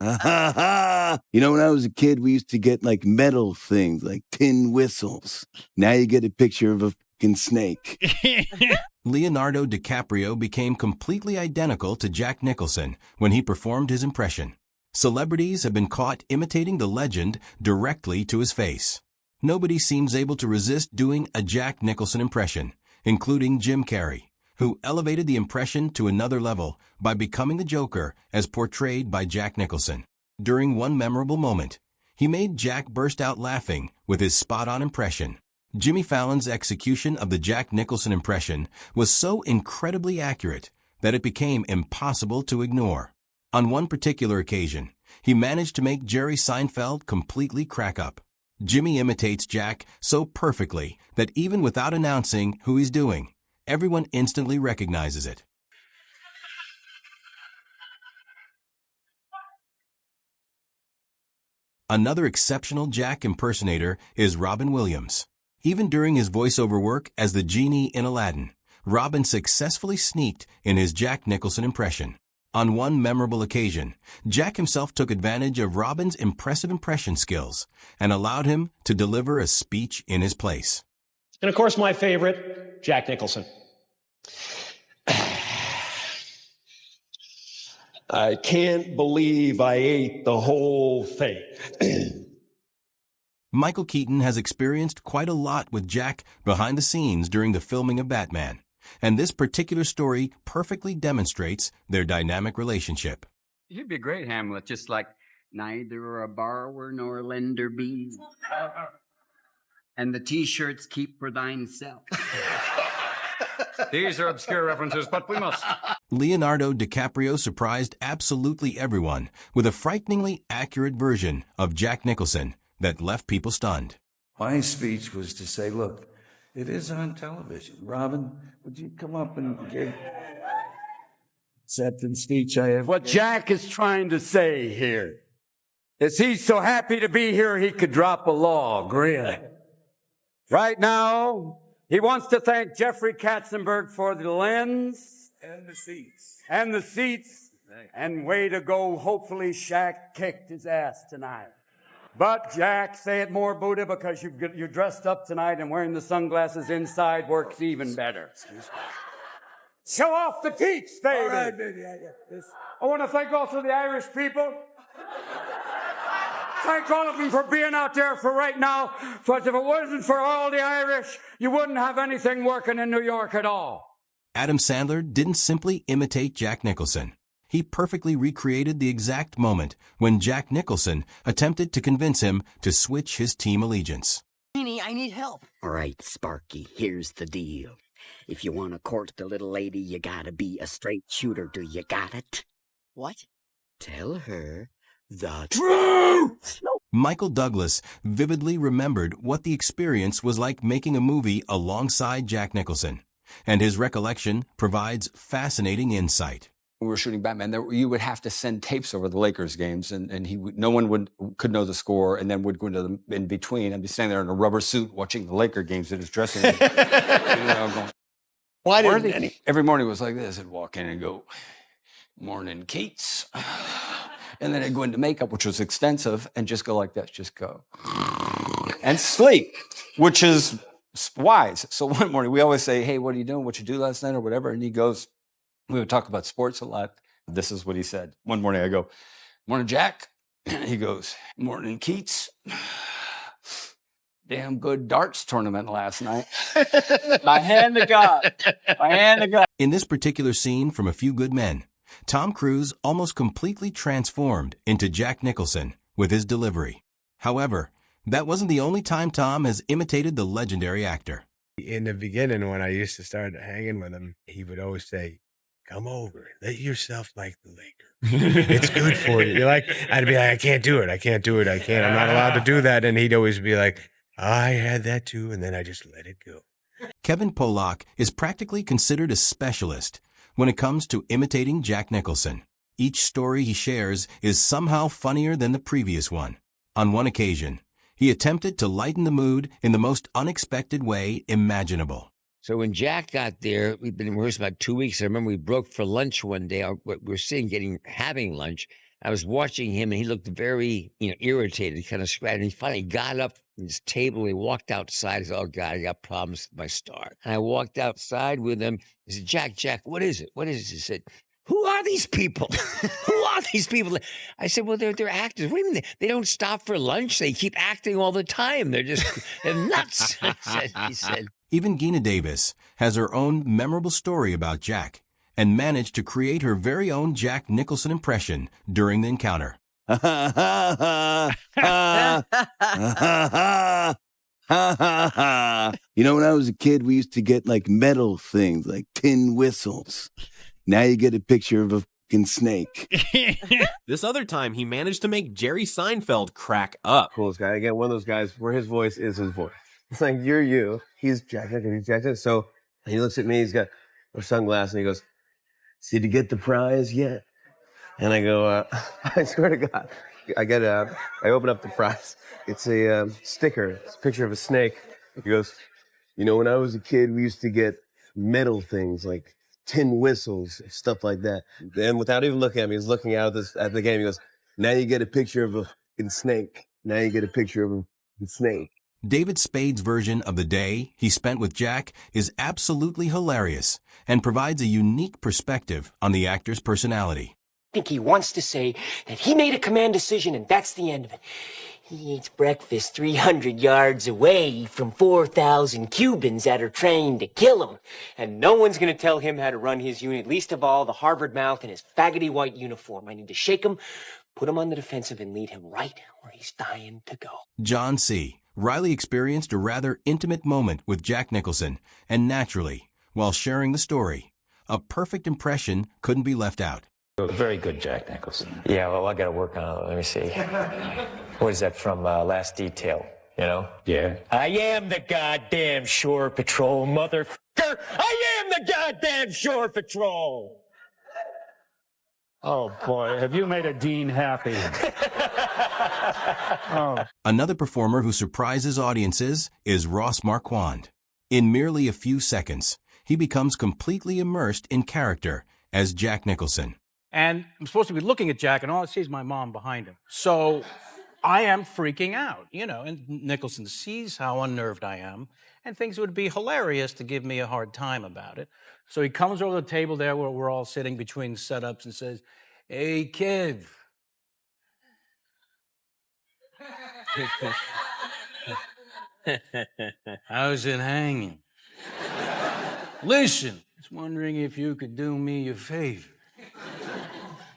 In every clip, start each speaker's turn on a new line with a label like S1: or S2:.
S1: Ha ha ha! You know, when I was a kid, we used to get like metal things, like tin whistles. Now you get a picture of a fucking snake.
S2: Leonardo DiCaprio became completely identical to Jack Nicholson when he performed his impression. Celebrities have been caught imitating the legend directly to his face. Nobody seems able to resist doing a Jack Nicholson impression, including Jim Carrey, who elevated the impression to another level by becoming the Joker as portrayed by Jack Nicholson. During one memorable moment, he made Jack burst out laughing with his spot-on impression. Jimmy Fallon's execution of the Jack Nicholson impression was so incredibly accurate that it became impossible to ignore. On one particular occasion, he managed to make Jerry Seinfeld completely crack up. Jimmy imitates Jack so perfectly that even without announcing who he's doing, everyone instantly recognizes it. Another exceptional Jack impersonator is Robin Williams. Even during his voiceover work as the genie in Aladdin, Robin successfully sneaked in his Jack Nicholson impression. On one memorable occasion, Jack himself took advantage of Robin's impressive impression skills and allowed him to deliver a speech in his place.
S3: And of course, my favorite, Jack Nicholson. I can't believe I ate the whole thing.
S2: Michael Keaton has experienced quite a lot with Jack behind the scenes during the filming of Batman, and this particular story perfectly demonstrates their dynamic relationship.
S4: You'd be a great Hamlet, just like neither a borrower nor lender be, and the T-shirts keep for thine self. These are obscure references, but we must.
S2: Leonardo DiCaprio surprised absolutely everyone with a frighteningly accurate version of Jack Nicholson that left people stunned.
S5: My speech was to say, look, it is on television. Robin, would you come up and give acceptance speech I have?
S6: What Jack is trying to say here is he's so happy to be here he could drop a log, really. Right now, he wants to thank Jeffrey Katzenberg for the lens.
S5: And the seats.
S6: And the seats. And way to go, hopefully Shaq kicked his ass tonight. But Jack, say it more, Buddha, because you're dressed up tonight and wearing the sunglasses inside works even better. Show off the teats, baby.
S5: All right, baby, I got this.
S6: I want to thank also the Irish people. Thank all of them for being out there for right now. Because if it wasn't for all the Irish, you wouldn't have anything working in New York at all.
S2: Adam Sandler didn't simply imitate Jack Nicholson. He perfectly recreated the exact moment when Jack Nicholson attempted to convince him to switch his team allegiance.
S7: Jeannie, I need help.
S8: All right, Sparky, here's the deal. If you want to court the little lady, you gotta be a straight shooter. Do you got it?
S7: What?
S8: Tell her the truth!
S2: Michael Douglas vividly remembered what the experience was like making a movie alongside Jack Nicholson, and his recollection provides fascinating insight.
S9: When we were shooting Batman, you would have to send tapes over the Lakers games, and no one could know the score, and then would go into the in between. I'd be standing there in a rubber suit watching the Laker games in his dressing room. Going,
S3: Why didn't any?
S9: Every morning was like this. I'd walk in and go, "Morning, Keats," and then I'd go into makeup, which was extensive, and just go like that, just go and sleep, which is wise. So one morning we always say, "Hey, what are you doing? What you do last night, or whatever?" And he goes. We would talk about sports a lot. This is what he said. One morning I go, "Morning, Jack." He goes, "Morning, Keats. Damn good darts tournament last night." My hand to God. My hand to God.
S2: In this particular scene from A Few Good Men, Tom Cruise almost completely transformed into Jack Nicholson with his delivery. However, that wasn't the only time Tom has imitated the legendary actor.
S10: In the beginning, when I used to start hanging with him, he would always say, "Come over, let yourself like the Laker. It's good for you." I'd be like, "I can't do it. I can't do it. I can't. I'm not allowed to do that." And he'd always be like, "I had that too." And then I just let it go.
S2: Kevin Pollak is practically considered a specialist when it comes to imitating Jack Nicholson. Each story he shares is somehow funnier than the previous one. On one occasion, he attempted to lighten the mood in the most unexpected way imaginable.
S11: So when Jack got there, we'd been rehearsing about 2 weeks. I remember we broke for lunch one day. We were sitting having lunch, I was watching him, and he looked very, irritated, kind of scratching. He finally got up from his table. He walked outside. He said, "Oh God, I got problems with my star." And I walked outside with him. He said, Jack, what is it? What is it?" He said, "Who are these people? Who are these people?" I said, "Well, they're actors. What do you mean? They don't stop for lunch. They keep acting all the time. They're nuts." He said.
S2: Even Geena Davis has her own memorable story about Jack and managed to create her very own Jack Nicholson impression during the encounter.
S1: Ha ha ha ha ha ha ha. You know, when I was a kid, we used to get like metal things, like tin whistles. Now you get a picture of a fucking snake.
S12: This other time, he managed to make Jerry Seinfeld crack up.
S13: Coolest guy. Again, one of those guys where his voice is his voice. It's like, you're you. He's Jack Nicholson. He's Jack Nicholson. So he looks at me. He's got a sunglasses, and he goes, "Did you get the prize yet?" And I go, I swear to God, I open up the prize. It's a sticker. It's a picture of a snake. He goes, "You know, when I was a kid, we used to get metal things like tin whistles, stuff like that." Then without even looking at me, he's looking out at the game. He goes, "Now you get a picture of a fucking snake. Now you get a picture of a snake."
S2: David Spade's version of the day he spent with Jack is absolutely hilarious and provides a unique perspective on the actor's personality.
S14: I think he wants to say that he made a command decision and that's the end of it. He eats breakfast 300 yards away from 4,000 Cubans that are trained to kill him. And no one's going to tell him how to run his unit, least of all the Harvard mouth in his faggoty white uniform. I need to shake him, put him on the defensive, and lead him right where he's dying to go.
S2: John C. Riley experienced a rather intimate moment with Jack Nicholson, and naturally, while sharing the story, a perfect impression couldn't be left out.
S15: Very good, Jack Nicholson. Yeah, well, I got to work on it. Let me see. What is that from Last Detail? You know? Yeah. I am the goddamn Shore Patrol, motherfucker! I am the goddamn Shore Patrol!
S6: Oh, boy, have you made a dean happy? Oh.
S2: Another performer who surprises audiences is Ross Marquand. In merely a few seconds, he becomes completely immersed in character as Jack Nicholson.
S16: And I'm supposed to be looking at Jack, and all I see is my mom behind him. So I am freaking out, and Nicholson sees how unnerved I am and thinks it would be hilarious to give me a hard time about it. So he comes over the table there where we're all sitting between setups and says, "Hey, kid." "How's it hanging? Listen, I was wondering if you could do me a favor."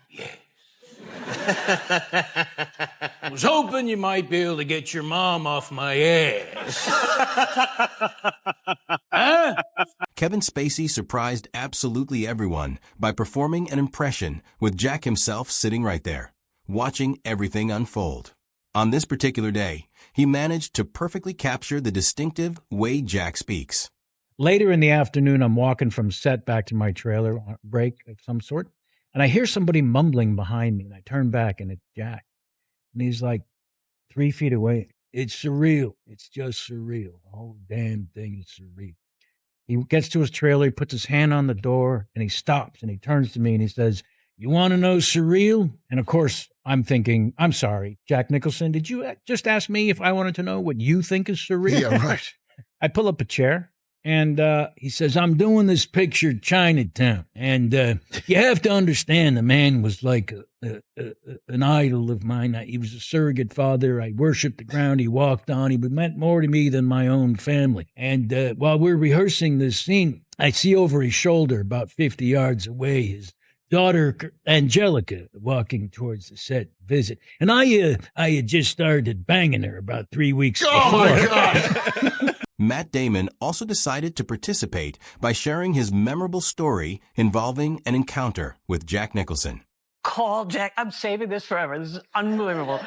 S16: "Yes." "I was hoping you might be able to get your mom off my ass." Huh?
S2: Kevin Spacey surprised absolutely everyone by performing an impression with Jack himself sitting right there, watching everything unfold. On this particular day, he managed to perfectly capture the distinctive way Jack speaks.
S17: Later in the afternoon, I'm walking from set back to my trailer on a break of some sort, and I hear somebody mumbling behind me, and I turn back, and it's Jack. And he's like 3 feet away. "It's surreal. It's just surreal. The whole damn thing is surreal." He gets to his trailer, he puts his hand on the door, and he stops, and he turns to me, and he says, "You want to know surreal?" And of course, I'm thinking, I'm sorry, Jack Nicholson, did you just ask me if I wanted to know what you think is surreal?
S10: Yeah, right.
S17: I pull up a chair, and he says, "I'm doing this picture, Chinatown. And you have to understand, the man was like an idol of mine. He was a surrogate father. I worshiped the ground he walked on. He meant more to me than my own family. And while we're rehearsing this scene, I see over his shoulder, about 50 yards away, his daughter Angelica walking towards the set visit. And I had just started banging her about 3 weeks before."
S10: Oh, my God.
S2: Matt Damon also decided to participate by sharing his memorable story involving an encounter with Jack Nicholson.
S18: Call Jack. I'm saving this forever. This is unbelievable.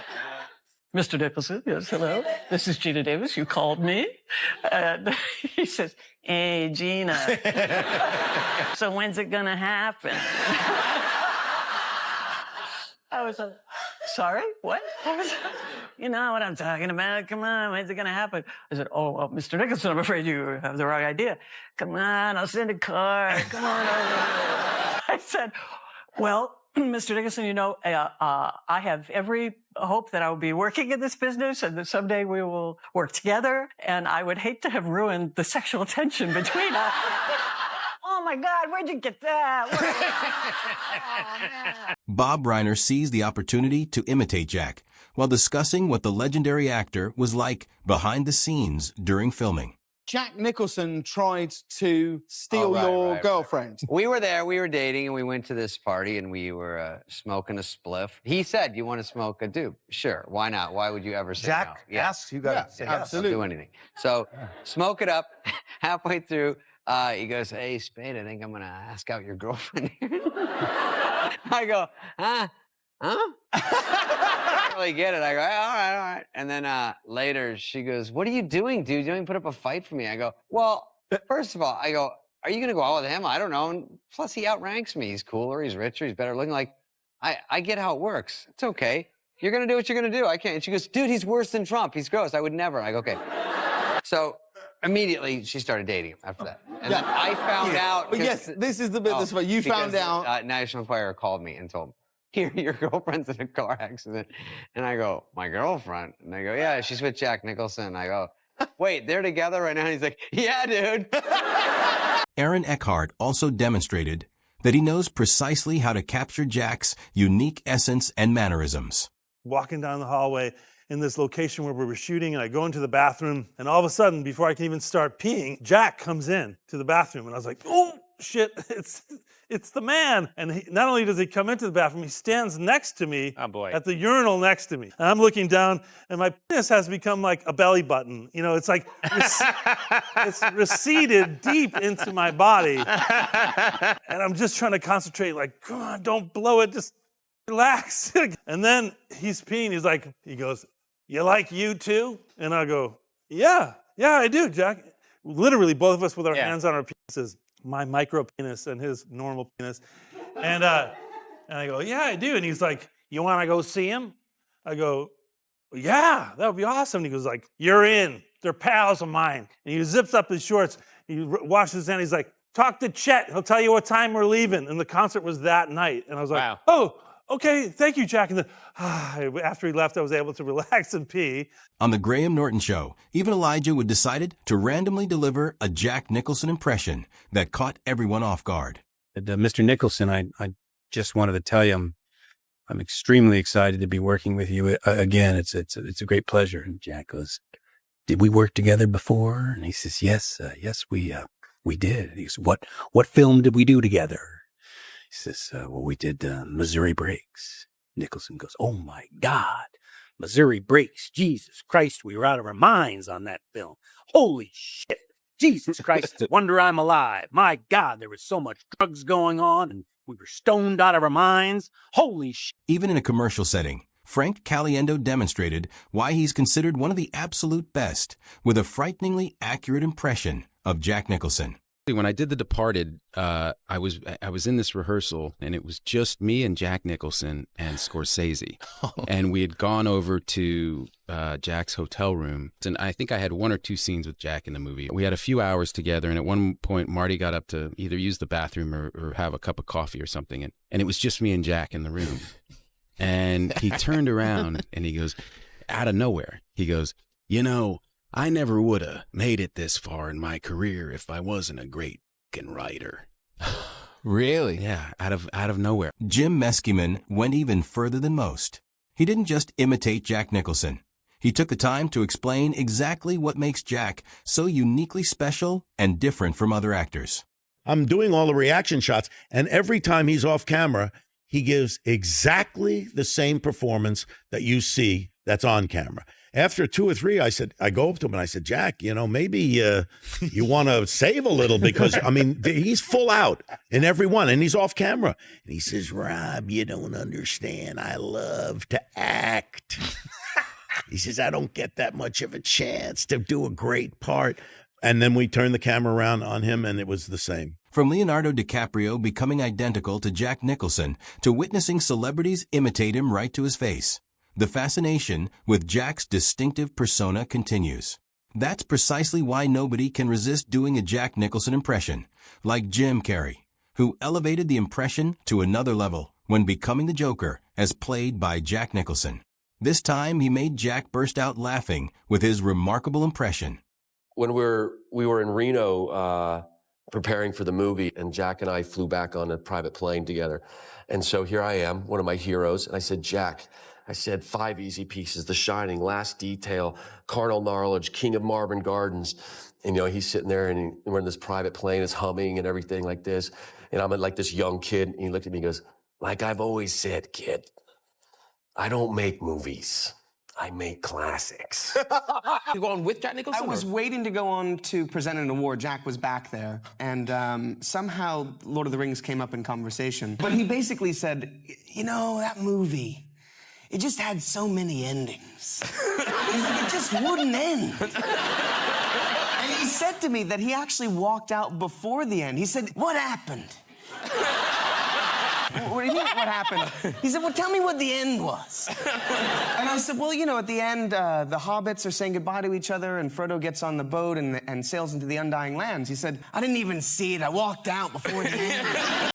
S18: "Mr. Nicholson, yes, hello. This is Geena Davis. You called me." And he says, "Hey, Geena. So when's it going to happen?" I was like, "Sorry, what?" "You know what I'm talking about. Come on, when's it going to happen?" I said, "Oh, well, Mr. Nicholson, I'm afraid you have the wrong idea. Come on, I'll send a car. Come on over." I said, "Well, Mr. Nicholson, you know, I have every hope that I will be working in this business and that someday we will work together. And I would hate to have ruined the sexual tension between us. Oh my God, where'd you get that?
S2: Bob Reiner sees the opportunity to imitate Jack while discussing what the legendary actor was like behind the scenes during filming.
S19: Jack Nicholson tried to steal your girlfriend.
S20: We were there, we were dating, and we went to this party, and we were smoking a spliff. He said, "You want to smoke a doob?" Sure, why not? Why would you ever say
S19: Jack
S20: no?
S19: asks, you got to say yes.
S20: Absolutely. I'll do anything. So, smoke it up. Halfway through, he goes, "Hey, Spade, I think I'm going to ask out your girlfriend here." I go, huh? I don't really get it. I go, all right. And then later she goes, "What are you doing, dude? You don't even put up a fight for me." I go, "Well, first of all," I go, "are you going to go out with him? I don't know. And plus, he outranks me. He's cooler. He's richer. He's better looking. Like, I get how it works. It's okay. You're going to do what you're going to do. I can't." And she goes, "Dude, he's worse than Trump. He's gross. I would never." I go, "Okay." So immediately she started dating him after that. And then I found out.
S19: But yes, this is the business. But you found out.
S20: National Enquirer called me and told me, "Here, your girlfriend's in a car accident." And I go, "My girlfriend?" And they go, "Yeah, she's with Jack Nicholson." I go, "Wait, they're together right now?" And he's like, "Yeah, dude."
S2: Aaron Eckhart also demonstrated that he knows precisely how to capture Jack's unique essence and mannerisms.
S21: Walking down the hallway in this location where we were shooting, and I go into the bathroom, and all of a sudden, before I can even start peeing, Jack comes in to the bathroom, and I was like, "Oh, shit, it's the man." And not only does he come into the bathroom, he stands next to me at the urinal next to me. And I'm looking down, and my penis has become like a belly button. You know, it's like, it's receded deep into my body. And I'm just trying to concentrate, like, "Come on, don't blow it, just relax." And then he's peeing, he goes, "You like you too?" And I go, yeah, I do, Jack." Literally, both of us with our hands on our penises. My micro penis and his normal penis. And I go, "Yeah, I do." And he's like, "You want to go see him?" I go, "Yeah, that would be awesome." And he goes like, "You're in. They're pals of mine." And he zips up his shorts. He washes his hands. He's like, "Talk to Chet. He'll tell you what time we're leaving." And the concert was that night. And I was like, wow. "Oh, okay, thank you, Jack." And then after he left, I was able to relax and pee.
S2: On The Graham Norton Show, even Elijah Wood decided to randomly deliver a Jack Nicholson impression that caught everyone off guard.
S22: Mr. Nicholson, I just wanted to tell you I'm extremely excited to be working with you again. It's a great pleasure. And Jack goes, "Did we work together before?" And he says, yes, we did." And he goes, what film did we do together?" He says, "Well, we did Missouri Breaks." Nicholson goes, "Oh my God, Missouri Breaks. Jesus Christ, we were out of our minds on that film. Holy shit. Jesus Christ, it's a wonder I'm alive. My God, there was so much drugs going on and we were stoned out of our minds. Holy shit."
S2: Even in a commercial setting, Frank Caliendo demonstrated why he's considered one of the absolute best with a frighteningly accurate impression of Jack Nicholson.
S23: When I did The Departed, I was in this rehearsal, and it was just me and Jack Nicholson and Scorsese. And we had gone over to Jack's hotel room, and I think I had 1 or 2 scenes with Jack in the movie. We had a few hours together, and at one point, Marty got up to either use the bathroom or have a cup of coffee or something, and it was just me and Jack in the room. And he turned around, and he goes, out of nowhere, he goes, "You know, I never would have made it this far in my career if I wasn't a great writer."
S2: Really?
S23: Yeah, out of nowhere.
S2: Jim Meskimen went even further than most. He didn't just imitate Jack Nicholson. He took the time to explain exactly what makes Jack so uniquely special and different from other actors.
S24: I'm doing all the reaction shots, and every time he's off camera, he gives exactly the same performance that you see that's on camera. After 2 or 3, I go up to him and I said, "Jack, you know, maybe you want to save a little, because, I mean, he's full out in every one, and he's off camera." And he says, "Rob, you don't understand. I love to act." He says, "I don't get that much of a chance to do a great part." And then we turned the camera around on him, and it was the same.
S2: From Leonardo DiCaprio becoming identical to Jack Nicholson to witnessing celebrities imitate him right to his face, the fascination with Jack's distinctive persona continues. That's precisely why nobody can resist doing a Jack Nicholson impression, like Jim Carrey, who elevated the impression to another level. when becoming the Joker, as played by Jack Nicholson. This time, he made Jack burst out laughing with his remarkable impression.
S4: When we were in Reno preparing for the movie, and Jack and I flew back on a private plane together. And so here I am, one of my heroes, and I said, Jack, I said 5 easy pieces: The Shining, Last Detail, Carnal Knowledge, King of Marvin Gardens. And, you know, he's sitting there and we're in this private plane, it's humming and everything like this. And I'm like this young kid, and he looked at me and goes, like I've always said, kid, I don't make movies. I make classics.
S5: You going with Jack Nicholson? I was waiting to go on to present an award. Jack was back there, and somehow Lord of the Rings came up in conversation. But he basically said, you know, that movie, it just had so many endings. He's like, it just wouldn't end. And he said to me that he actually walked out before the end. He said, what happened? What do you mean, what happened? He said, well, tell me what the end was. And I said, well, you know, at the end, the hobbits are saying goodbye to each other, and Frodo gets on the boat and sails into the Undying Lands. He said, I didn't even see it. I walked out before the end.